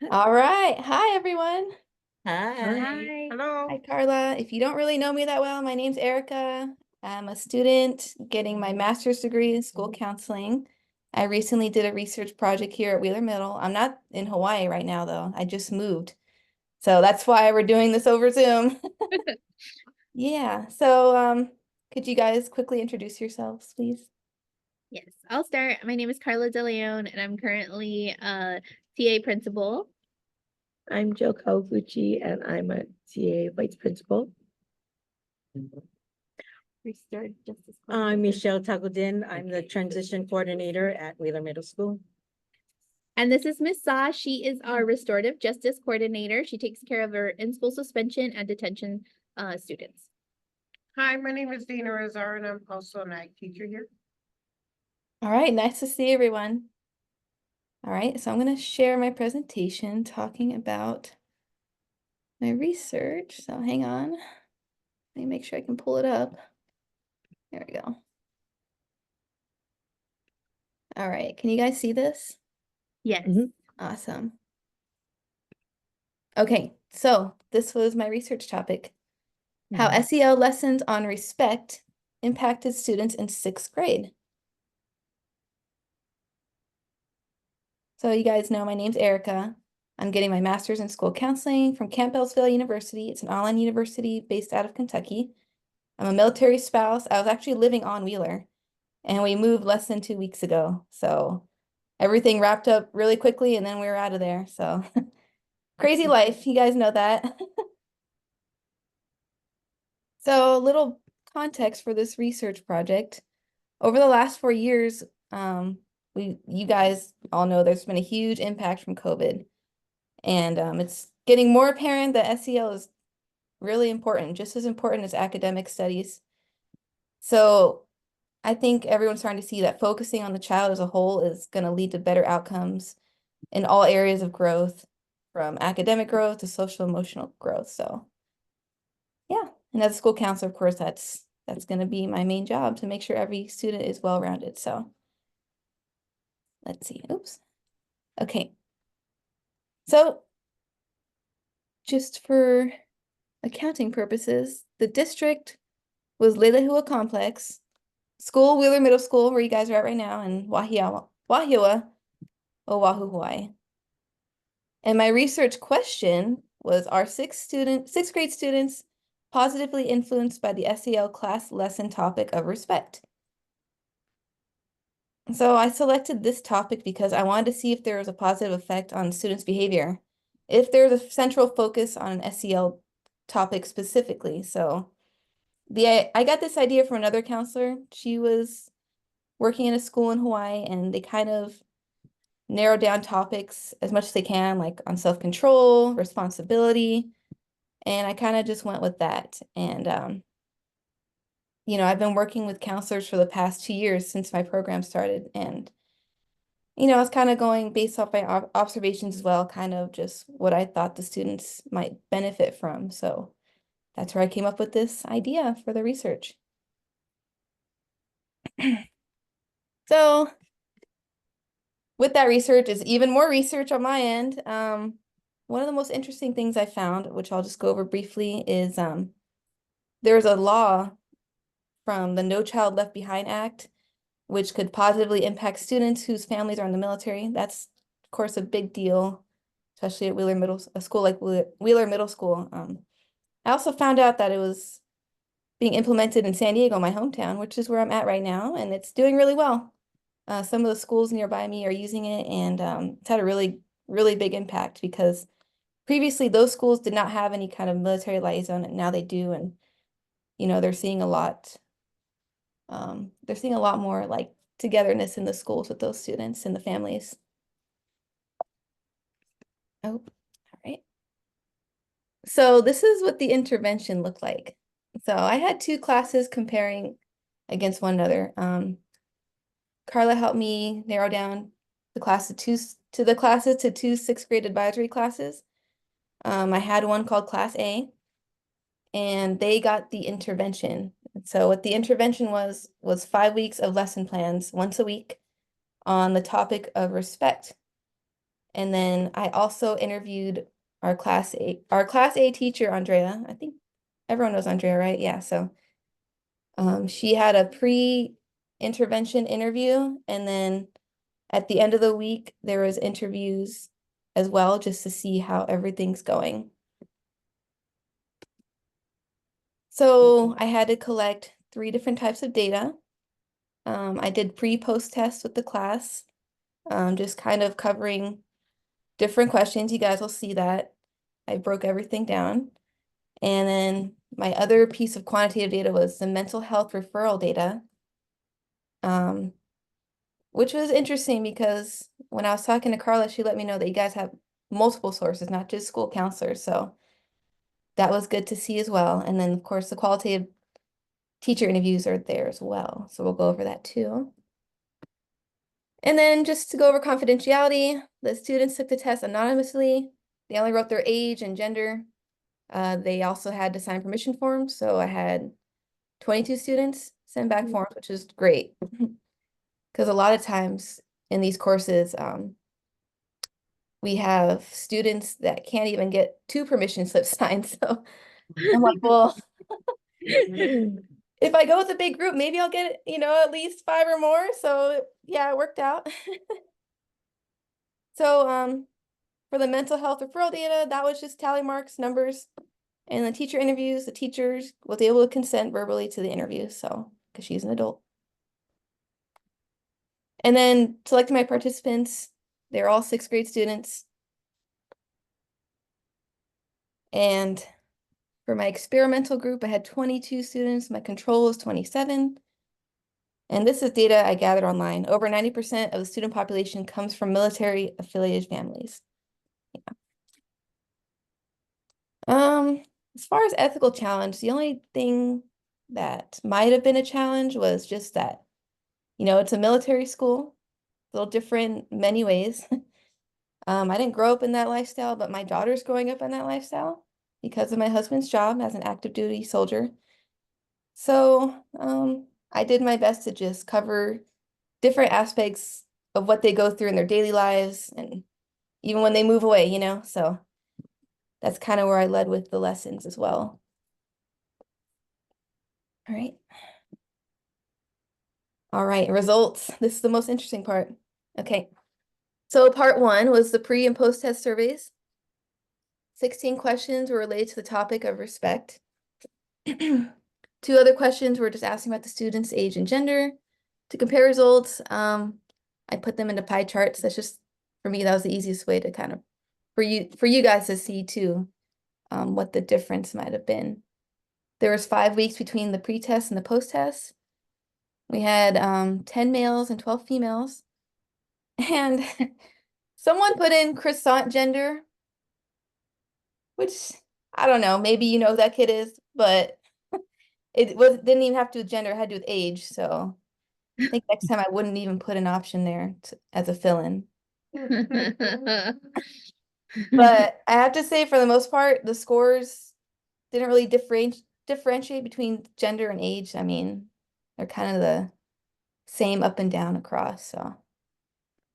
All right. Hi, everyone. Hi. Hi. Hello. Hi, Carla. If you don't really know me that well, my name's Erica. I'm a student getting my master's degree in school counseling. I recently did a research project here at Wheeler Middle. I'm not in Hawaii right now, though. I just moved. So that's why we're doing this over Zoom. Yeah. Could you guys quickly introduce yourselves, please? Yes, I'll start. My name is Carla DeLeon, and I'm currently a TA principal. I'm Joe Kawaguchi, and I'm a TA vice principal. Restored Justice I'm Coordinator. Michelle Tagudin. I'm the transition coordinator at Wheeler Middle School. And this is Miss Sa. She is our restorative justice coordinator. She takes care of our in-school suspension and detention students. Hi, my name is Dina Razar, and I'm also an ag teacher here. All right. Nice to see everyone. All right. So I'm going to share my presentation talking about my research. So hang on. Let me make sure I can pull it up. There we go. All right. Can you guys see this? Yes. Awesome. Okay. So this was my research topic. How SEL lessons on respect impacted students in 6th grade. So you guys know my name's Erica. I'm getting my master's in school counseling from Campbellsville University. It's an online university based out of Kentucky. I'm a military spouse. I was actually living on Wheeler, and we moved less than 2 weeks ago. So everything wrapped up really quickly, and then we were out of there. So crazy life. You guys know that. So a little context for this research project. Over the last 4 years, you guys all know there's been a huge impact from COVID. And it's getting more apparent that SEL is really important, just as important as academic studies. So I think everyone's starting to see that focusing on the child as a whole is going to lead to better outcomes in all areas of growth, from academic growth to social emotional growth. So yeah, and as a school counselor, of course, that's going to be my main job, to make sure every student is well-rounded. So let's see. Oops. Okay. So just for accounting purposes, the district was Leilehua Complex, School Wheeler Middle School, where you guys are at right now, in Wahiawa, Oahu, Hawaii. And my research question was, are sixth grade students positively influenced by the SEL class lesson topic of respect? So I selected this topic because I wanted to see if there was a positive effect on students' behavior, if there's a central focus on an SEL topic specifically. So I got this idea from another counselor. She was working in a school in Hawaii, and they kind of narrow down topics as much as they can, like on self-control, responsibility. And I kind of just went with that. And, I've been working with counselors for the past 2 years since my program started. And, I was kind of going based off my observations as well, kind of just what I thought the students might benefit from. So that's where I came up with this idea for the research. So with that research is even more research on my end. One of the most interesting things I found, which I'll just go over briefly, is there's a law from the No Child Left Behind Act, which could positively impact students whose families are in the military. That's, of course, a big deal, especially at a school like Wheeler Middle School. I also found out that it was being implemented in San Diego, my hometown, which is where I'm at right now, and it's doing really well. Some of the schools nearby me are using it, and it's had a really, really big impact because previously those schools did not have any kind of military liaison, and now they do. And, they're seeing a lot. They're seeing a lot more like togetherness in the schools with those students and the families. Oh, all right. So this is what the intervention looked like. So I had two classes comparing against one another. Carla helped me narrow down the classes to two 6th grade advisory classes. I had one called Class A, and they got the intervention. So what the intervention was 5 weeks of lesson plans once a week on the topic of respect. And then I also interviewed our class A teacher, Andrea. I think everyone knows Andrea, right? Yeah, so she had a pre-intervention interview, and then at the end of the week, there was interviews as well, just to see how everything's going. So I had to collect 3 different types of data. I did pre-post tests with the class, just kind of covering different questions. You guys will see that. I broke everything down. And then my other piece of quantitative data was the mental health referral data, which was interesting because when I was talking to Carla, she let me know that you guys have multiple sources, not just school counselors. So that was good to see as well. And then, of course, the qualitative teacher interviews are there as well. So we'll go over that too. And then just to go over confidentiality, the students took the test anonymously. They only wrote their age and gender. They also had to sign permission forms. So I had 22 students send back forms, which is great. Because a lot of times in these courses, we have students that can't even get 2 permission slips signed. So I'm like, well, if I go with a big group, maybe I'll get, at least 5 or more. So yeah, it worked out. So for the mental health referral data, that was just tally marks, numbers. And the teacher interviews, the teachers was able to consent verbally to the interview, so because she's an adult. And then selecting my participants, they're all 6th grade students. And for my experimental group, I had 22 students. My control was 27. And this is data I gathered online. Over 90% of the student population comes from military affiliated families. Yeah. As far as ethical challenge, the only thing that might have been a challenge was just that, it's a military school, a little different in many ways. I didn't grow up in that lifestyle, but my daughter's growing up in that lifestyle because of my husband's job as an active duty soldier. So I did my best to just cover different aspects of what they go through in their daily lives and even when they move away, so that's kind of where I led with the lessons as well. All right. All right, results. This is the most interesting part. Okay. So part 1 was the pre and post test surveys. 16 questions were related to the topic of respect. 2 other questions were just asking about the student's age and gender. To compare results, I put them into pie charts. That's just, for me, that was the easiest way to kind of, for you guys to see too, what the difference might have been. There was 5 weeks between the pre-test and the post-test. We had 10 males and 12 females. And someone put in croissant gender, which I don't know, maybe you know who that kid is, but didn't even have to do with gender, it had to do with age. So I think next time I wouldn't even put an option there as a fill-in. But I have to say, for the most part, the scores didn't really differentiate between gender and age. I mean, they're kind of the same up and down across. So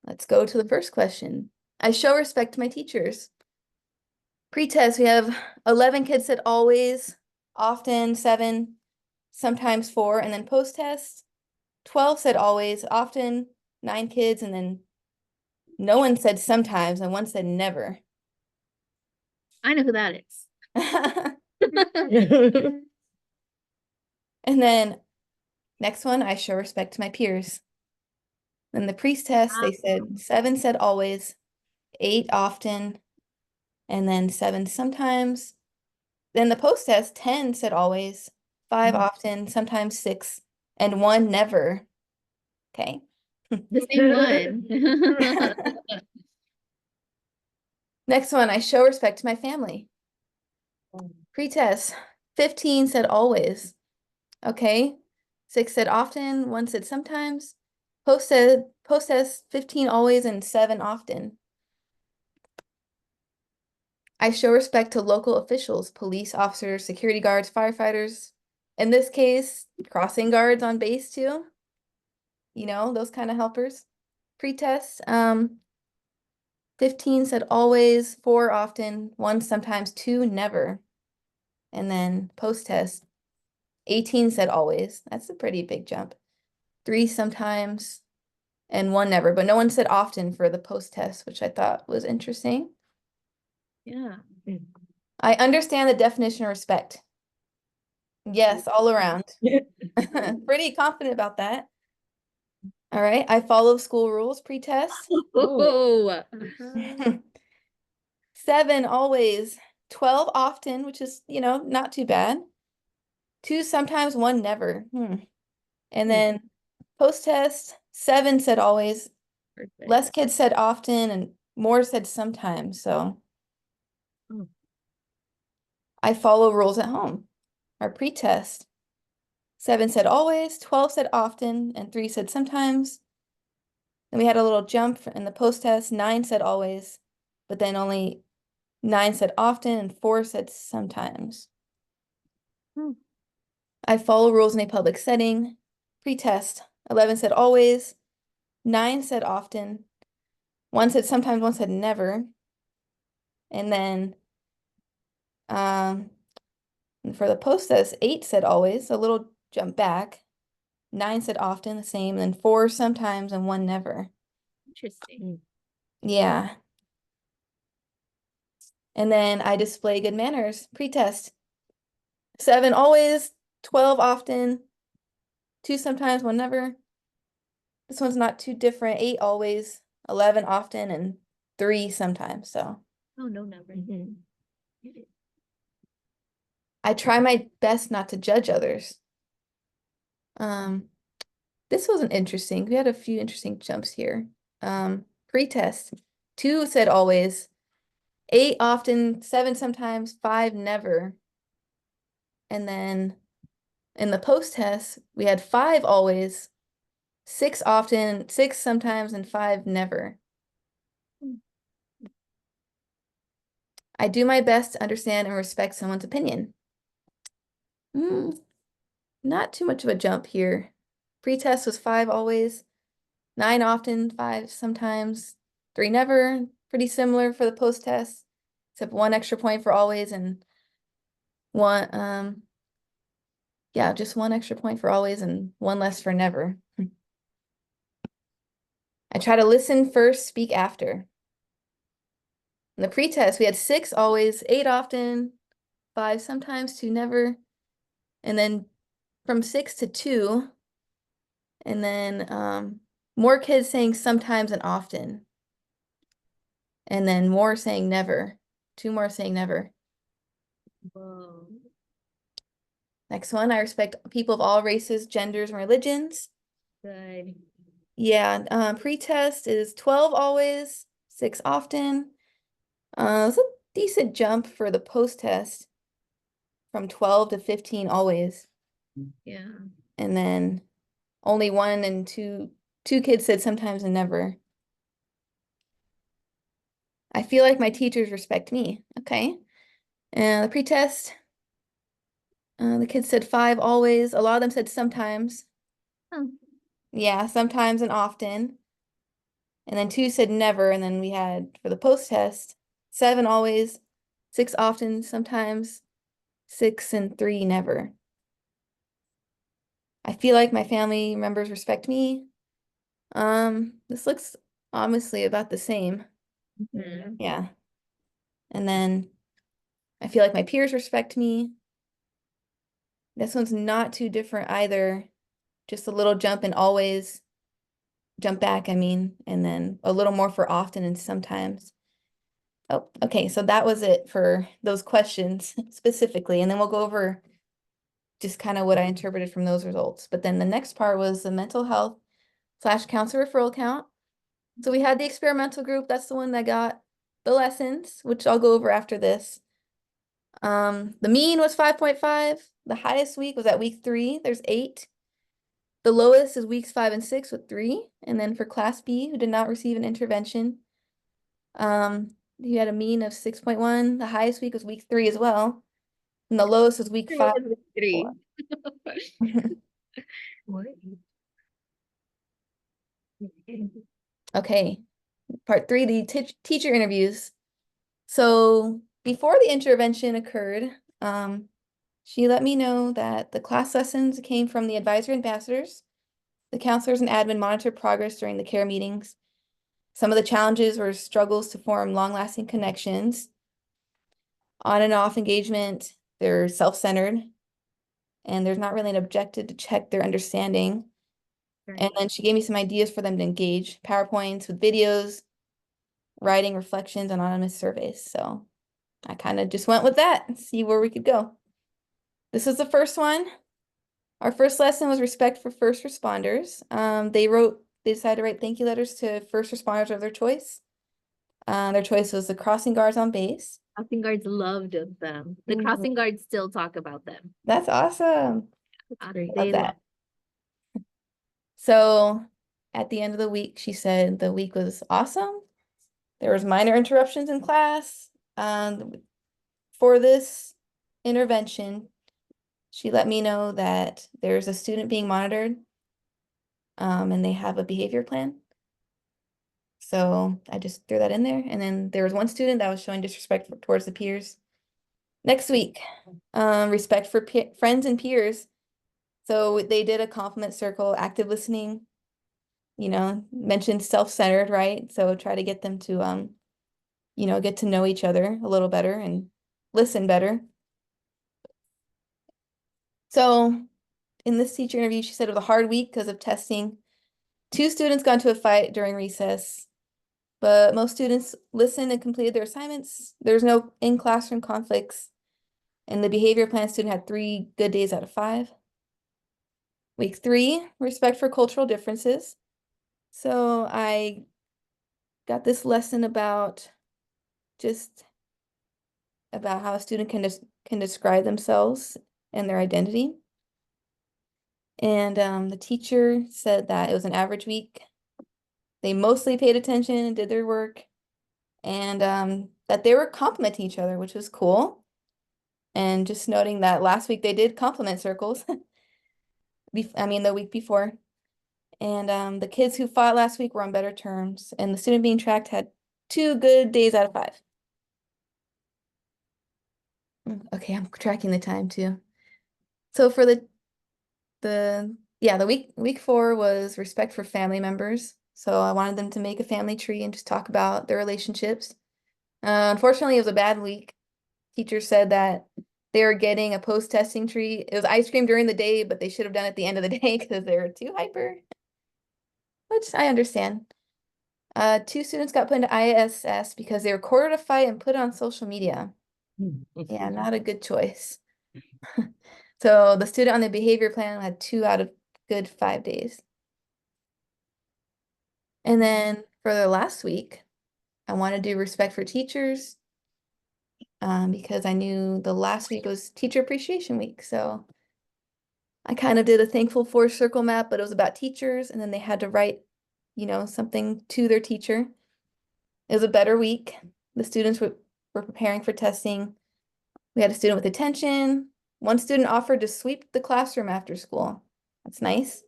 let's go to the first question. I show respect to my teachers. Pre-test, we have 11 kids said always, often 7, sometimes 4, and then post-test, 12 said always, often 9 kids, and then no one said sometimes, and 1 said never. I know who that is. And then next one, I show respect to my peers. Then the pre-test, they said 7 said always, 8 often, and then 7 sometimes. Then the post-test, 10 said always, 5 often, sometimes 6, and 1 never. Okay. The same one. Next one, I show respect to my family. Pre-test, 15 said always. Okay. 6 said often, 1 said sometimes. Post-test, 15 always and 7 often. I show respect to local officials, police officers, security guards, firefighters. In this case, crossing guards on base too. Those kind of helpers. Pre-test, 15 said always, 4 often, 1 sometimes, 2 never. And then post-test, 18 said always. That's a pretty big jump. 3 sometimes, and 1 never. But no one said often for the post-test, which I thought was interesting. Yeah. I understand the definition of respect. Yes, all around. Pretty confident about that. All right, I follow school rules pre-test. Oh. 7 always, 12 often, which is, not too bad. 2 sometimes, 1 never. And then post-test, 7 said always, Perfect. less kids said often, and more said sometimes. So Oh. I follow rules at home. Our pre-test, 7 said always, 12 said often, and 3 said sometimes. Then we had a little jump in the post-test, 9 said always, but then only 9 said often, and 4 said sometimes. I follow rules in a public setting. Pre-test, 11 said always, 9 said often, 1 said sometimes, 1 said never. And then for the post-test, 8 said always, a little jump back. 9 said often, the same, and then 4 sometimes, and 1 never. Interesting. Yeah. And then I display good manners, pre-test. 7 always, 12 often, 2 sometimes, 1 never. This one's not too different. 8 always, 11 often, and 3 sometimes. So Oh, no number. I try my best not to judge others. This wasn't interesting. We had a few interesting jumps here. Pre-test. 2 said always, 8 often, 7 sometimes, 5 never. And then in the post-test, we had 5 always, 6 often, 6 sometimes, and 5 never. I do my best to understand and respect someone's opinion. Not too much of a jump here. Pre-test was 5 always, 9 often, 5 sometimes, 3 never. Pretty similar for the post-test, except 1 extra point for always and just 1 extra point for always and 1 less for never. I try to listen first, speak after. In the pre-test, we had 6 always, 8 often, 5 sometimes, 2 never. And then from 6 to 2, and then more kids saying sometimes and often. And then more saying never. 2 more saying never. Whoa. Next one, I respect people of all races, genders, and religions. Good. Yeah, pre-test is 12 always, 6 often. It's a decent jump for the post-test from 12 to 15 always. Yeah. And then only 1 and 2 kids said sometimes and never. I feel like my teachers respect me. Okay. And the pre-test, the kids said 5 always. A lot of them said sometimes. Oh. Yeah, sometimes and often. And then 2 said never. And then we had for the post-test, 7 always, 6 often, sometimes, 6 and 3 never. I feel like my family members respect me. This looks honestly about the same. Mhm. Yeah. And then I feel like my peers respect me. This one's not too different either. Just a little jump and always jump back, I mean, and then a little more for often and sometimes. Oh, okay. So that was it for those questions specifically. And then we'll go over just kind of what I interpreted from those results. But then the next part was the mental health / counselor referral count. So we had the experimental group. That's the one that got the lessons, which I'll go over after this. The mean was 5.5. The highest week was at week 3. There's 8. The lowest is weeks 5 and 6 with 3. And then for class B, who did not receive an intervention, he had a mean of 6.1. The highest week was week 3 as well. And the lowest was week 5. 3. What? Okay. Part three, the teacher interviews. So before the intervention occurred, she let me know that the class lessons came from the advisory ambassadors. The counselors and admin monitor progress during the care meetings. Some of the challenges were struggles to form long-lasting connections. On and off engagement, they're self-centered, and there's not really an objective to check their understanding. And then she gave me some ideas for them to engage, PowerPoints with videos, writing reflections, and anonymous surveys. So I kind of just went with that and see where we could go. This is the first one. Our first lesson was respect for first responders. They decided to write thank you letters to first responders of their choice. Their choice was the crossing guards on base. Crossing guards loved them. The Mhm. crossing guards still talk about them. That's awesome. great. They Love that. So at the end of the week, she said the week was awesome. There was minor interruptions in class. For this intervention, she let me know that there's a student being monitored, and they have a behavior plan. So I just threw that in there. And then there was one student that was showing disrespect towards the peers. Next week, respect for friends and peers. So they did a compliment circle, active listening, mentioned self-centered, right? So try to get them to, get to know each other a little better and listen better. So in this teacher interview, she said it was a hard week because of testing. 2 students got into a fight during recess, but most students listened and completed their assignments. There's no in-classroom conflicts, and the behavior plan student had 3 good days out of 5. Week 3, respect for cultural differences. So I got this lesson about how a student can describe themselves and their identity. And the teacher said that it was an average week. They mostly paid attention and did their work, and that they were complimenting each other, which was cool. And just noting that last week they did compliment circles. The week before. And the kids who fought last week were on better terms, and the student being tracked had 2 good days out of 5. Okay, I'm tracking the time too. So for the week 4 was respect for family members. So I wanted them to make a family tree and just talk about their relationships. Unfortunately, it was a bad week. Teacher said that they were getting a post-testing tree. It was ice cream during the day, but they should have done it at the end of the day because they were too hyper, which I understand. 2 students got put into ISS because they recorded a fight and put it on social media. Yeah, not a good choice. So the student on the behavior plan had 2 out of good 5 days. And then for the last week, I want to do respect for teachers, because I knew the last week was Teacher Appreciation Week. So I kind of did a thankful for circle map, but it was about teachers, and then they had to write, something to their teacher. It was a better week. The students were preparing for testing. We had a student with attention. One student offered to sweep the classroom after school. That's nice.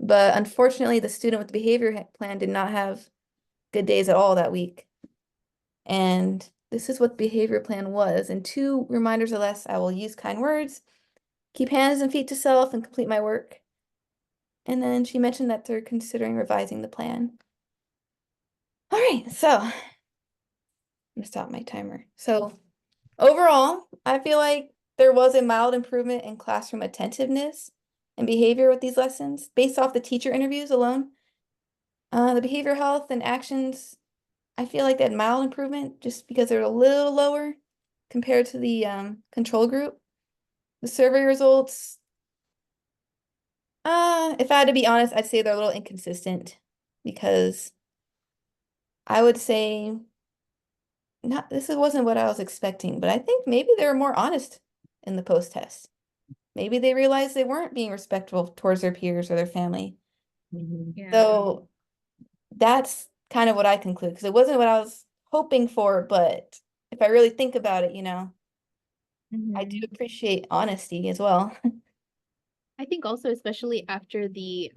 But unfortunately, the student with the behavior plan did not have good days at all that week. And this is what the behavior plan was. And 2 reminders or less, I will use kind words, keep hands and feet to self, and complete my work. And then she mentioned that they're considering revising the plan. All right, so I'm gonna stop my timer. So overall, I feel like there was a mild improvement in classroom attentiveness and behavior with these lessons based off the teacher interviews alone. The behavior health and actions, I feel like they had mild improvement just because they're a little lower compared to the control group. The survey results, if I had to be honest, I'd say they're a little inconsistent because I would say this wasn't what I was expecting, but I think maybe they were more honest in the post test. Maybe they realized they weren't being respectful towards their peers or their family. Yeah. So that's kind of what I conclude, because it wasn't what I was hoping for, but if I really think about it, I do appreciate honesty as well. I think also, especially after the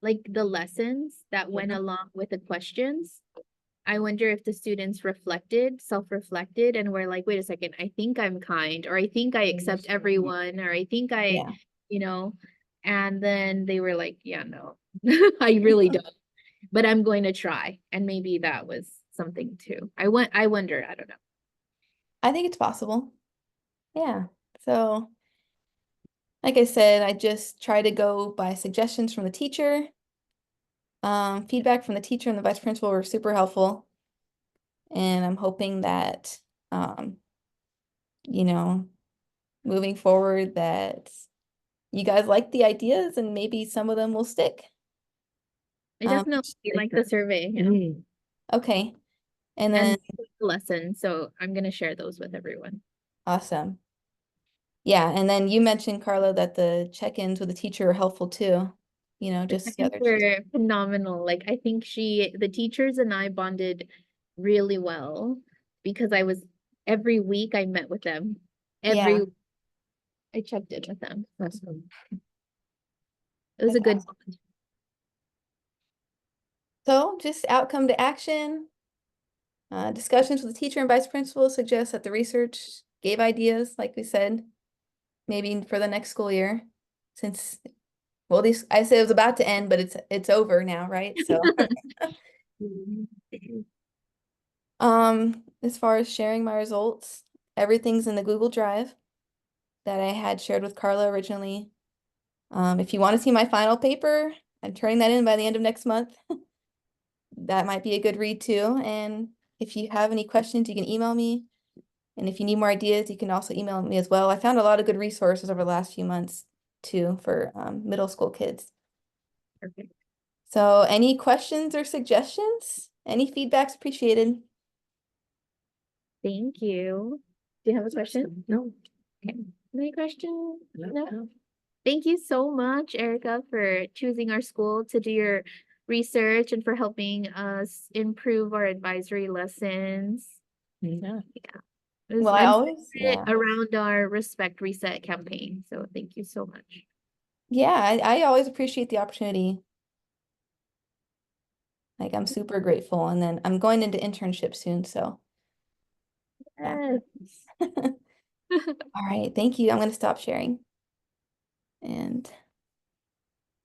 like the lessons that went along with the questions. I wonder if the students self-reflected and were like, wait a second, I think I'm kind, or I think I accept everyone, or I think Yeah. you know, and then they were like, yeah, no, I really don't, but I'm going to try. And maybe that was something too. I wonder, I don't know. I think it's possible. Yeah. So, like I said, I just try to go by suggestions from the teacher. Feedback from the teacher and the vice principal were super helpful. And I'm hoping that, um, you know, moving forward that you guys like the ideas and maybe some of them will stick. I Um, definitely like the survey, okay. And then and the lesson. So I'm gonna share those with everyone. awesome. Yeah, and then you mentioned, Carla, that the check-ins with the teacher are helpful too. You know, The just seconds were phenomenal. Like I think the teachers and I bonded really well because every week I met with them. yeah, I checked in with them. Awesome. It was that's a good awesome. So just outcome to action. Discussions with the teacher and vice principal suggest that the research gave ideas, like we said, maybe for the next school year, since well, these I said it was about to end, but it's over now, right? So, as far as sharing my results, everything's in the Google Drive that I had shared with Carla originally. If you want to see my final paper, I'm turning that in by the end of next month. That might be a good read too. And if you have any questions, you can email me. And if you need more ideas, you can also email me as well. I found a lot of good resources over the last few months too for middle school kids. Perfect. So any questions or suggestions? Any feedback's appreciated. Thank you. Do you have a question? No. Any question? No. No. Thank you so much, Erica, for choosing our school to do your research and for helping us improve our advisory lessons. Yeah. It was, Well, I I'm always, yeah. around our Respect Reset campaign. So thank you so much. Yeah, I always appreciate the opportunity. Like I'm super grateful. And then I'm going into internship soon, so yeah. Yes. All right, thank you. I'm gonna stop sharing. And